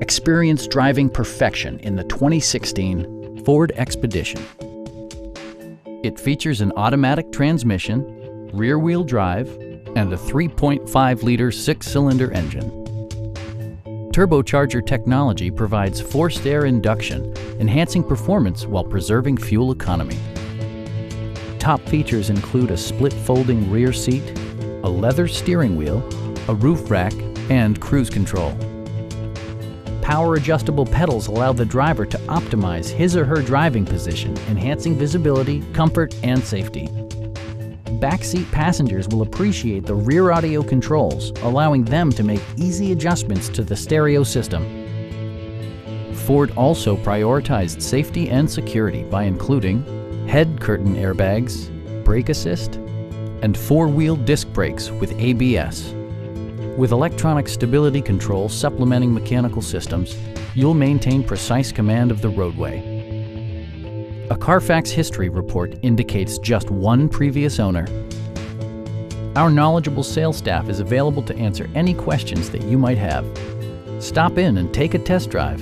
Experience driving perfection in the 2016 Ford Expedition. It features an automatic transmission, rear-wheel drive, and a 3.5-liter six-cylinder engine. Turbocharger technology provides forced air induction, enhancing performance while preserving fuel economy. Top features include a split folding rear seat, a leather steering wheel, a roof rack, and cruise control. Power adjustable pedals allow the driver to optimize his or her driving position, enhancing visibility, comfort, and safety. Backseat passengers will appreciate the rear audio controls, allowing them to make easy adjustments to the stereo system. Ford also prioritized safety and security by including head curtain airbags, brake assist, and four-wheel disc brakes with ABS. With electronic stability control supplementing mechanical systems, you'll maintain precise command of the roadway. A Carfax history report indicates just one previous owner. Our knowledgeable sales staff is available to answer any questions that you might have. Stop in and take a test drive.